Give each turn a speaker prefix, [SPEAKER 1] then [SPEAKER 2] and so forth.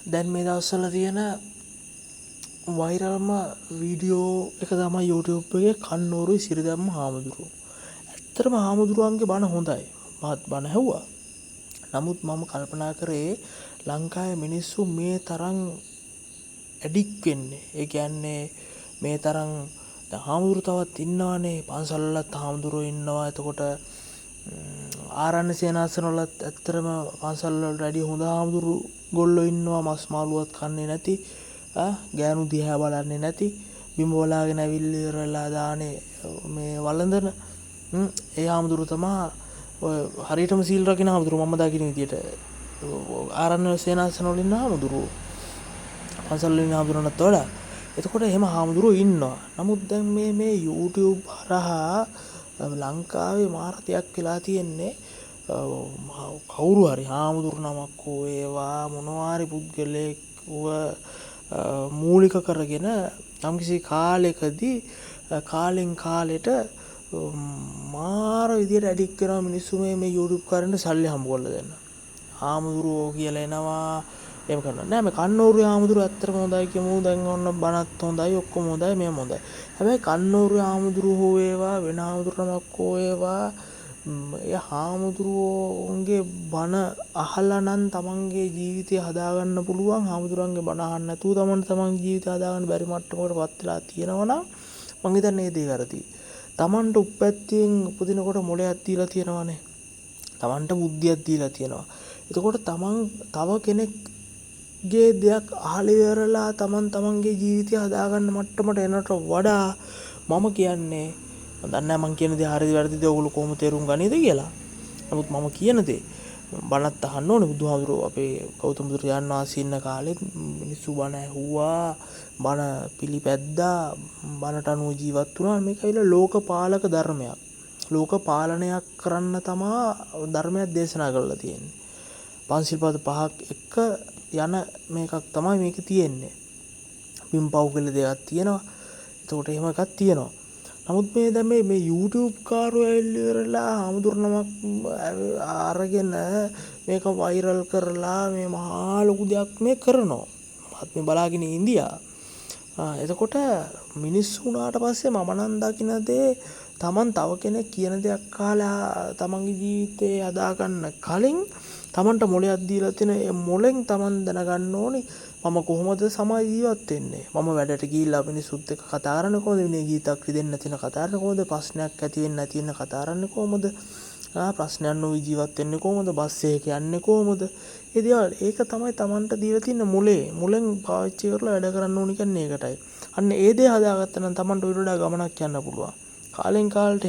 [SPEAKER 1] දැන් මේ දවස්වල තියෙන වෛරල්ම වීඩියෝ එක තමයි YouTube එකේ කන්නෝරුයි සිරිදම්ම හාමුදුරුවෝ. ඇත්තටම හාමුදුරුවන්ගේ බණ හොඳයි. මාත් බණ ඇහුවා. නමුත් මම කල්පනා කරේ ලංකාවේ මිනිස්සු මේ තරම් ඇඩික් වෙන්නේ. ඒ කියන්නේ මේ තරම් හාමුදුරු තවත් ඉන්නවනේ. පන්සල්වලත් හාමුදුරුවෝ ඉන්නවා. එතකොට ආරණ්‍ය සේනාසනවලත් ඇත්තටම පන්සල් වලට වැඩිය හොඳ හාමුදුරු ගොල්ලෝ ඉන්නවා. මස් මාළුවත් කන්නේ නැති, ගෑනු දිහා බලන්නේ නැති, බිම බලාගෙන ඇවිල්ලා දානේ මේ වළඳන ඒ හාමුදුරු තමයි ඔය හරියටම සීල් රකින්න හාමුදුරු මම දකින්න විදියට ආරණ්‍ය සේනාසන වල ඉන්න හාමුදුරු පන්සල් වල ඉන්න හාමුදුරන්ට වඩා. එතකොට එහෙම හාමුදුරුවෝ ඉන්නවා. නමුත් දැන් මේ YouTube හරහා ලංකාවේ මාරතයක් වෙලා තියෙන්නේ. කවුරු හරි හාමුදුරු නමක් හෝ ඒවා මොනවාරි පුද්ගලයෙක්ව මූලික කරගෙන යම්කිසි කාලයකදී කාලෙන් කාලෙට මාර විදියට ඇඩික් කරන මිනිස්සු මේ YouTube කරන්න සල්ලි හම්බ කරලා දෙන්න. හාමුදුරුවෝ කියලා එනවා. එහෙම කරනවා. නෑ මේ කන්නෝරුවේ හාමුදුරුවෝ ඇත්තටම හොඳයි කියමු. දැන් ඔන්න බණත් හොඳයි, ඔක්කොම හොඳයි, මේම හොඳයි. හැබැයි කන්නෝරුවේ හාමුදුරුවෝ හෝ ඒවා වෙන හාමුදුරු නමක් හෝ ඒවා ඒ හාමුදුරුවෝන්ගේ බණ අහලා නම් තමන්ගේ ජීවිතය හදාගන්න පුළුවන්. හාමුදුරන්ගේ බණ අහන්න නැතුව තමන්ගේ ජීවිතය හදාගන්න බැරි මට්ටමකටපත් වෙලා තියෙනවා නම් මං හිතන්නේ ඒ දේ වැරදි. තමන්ට උප්පැත්තෙන් උපදිනකොට මොලයක් දීලා තියෙනවානේ. තමන්ට බුද්ධියක් දීලා තියෙනවා. එතකොට තමන් තව කෙනෙක්ගේ දෙයක් අහලා ඉවරලා තමන්ගේ ජීවිතය හදාගන්න මට්ටමට එනට වඩා මම කියන්නේ දන්නේ මං කියන දේ හරිද වැරදිද ඔයගොල්ලෝ කොහොම තේරුම් ගන්නේද කියලා. නමුත් මම කියන දේ බණත් අහන්න ඕනේ. බුදුහාමුදුරුවෝ අපේ ගෞතම බුදුරජාණන් වහන්සේ ඉන්න කාලෙත් මිනිස්සු බණ ඇහුවා, බණ පිළිපැද්දා, බණට අනුව ජීවත් වුණා. මේක ඇවිල්ලා ලෝකපාලක ධර්මයක්. ලෝක පාලනයක් කරන්න තමා ධර්මයක් දේශනා කරලා තියෙන්නේ. පන්සිල්පද 5ක් එක යන මේකක් තමයි මේක තියෙන්නේ. පින්පව් කියලා දෙයක් තියෙනවා. එතකොට එහෙම එකක් තියෙනවා. නමුත් මේ දැන් මේ YouTube කාරෝ ඇවිල්ලා හාමුදුරු නමක් අරගෙන මේක වෛරල් කරලා මේ මහා ලොකු දෙයක් මේ කරනවා. මහත් මේ බලාගෙන ඉන්දියා. එතකොට මිනිස්සු උනාට පස්සේ මම නම් දකින දේ තමන් තව කෙනෙක් කියන දෙයක් අහලා තමන්ගේ ජීවිතේ හදාගන්න කලින් තමන්ට මොලයක් දීලා තියෙන ඒ මොලෙන් තමන් දැනගන්න ඕනේ මම කොහොමද සමාජ ජීවත් වෙන්නේ. මම වැඩට ගිහිල්ලා මිනිස්සුත් එක්ක කතා කරන්නේ කොහොමද, විනය ගීතක් රිදෙන්න තියෙන කතා කරන්නේ කොහොමද, ප්‍රශ්නයක් ඇති වෙන්න නැති වෙන කතා කරන්නේ කොහොමද, ප්‍රශ්නයක් නොවි ජීවත් වෙන්නේ කොහොමද, බස් එකක යන්නේ කොහොමද. ඒ දේවල් ඒක තමයි තමන්ට දීලා තියෙන මොලෙන් පාවිච්චි කරලා වැඩ කරන්න ඕනි කියන්නේ ඒකටයි. අන්න ඒ දේ හදාගත්තා නම් තමන්ට ඊට වඩා ගමනක් යන්න පුළුවන්. කාලෙන් කාලට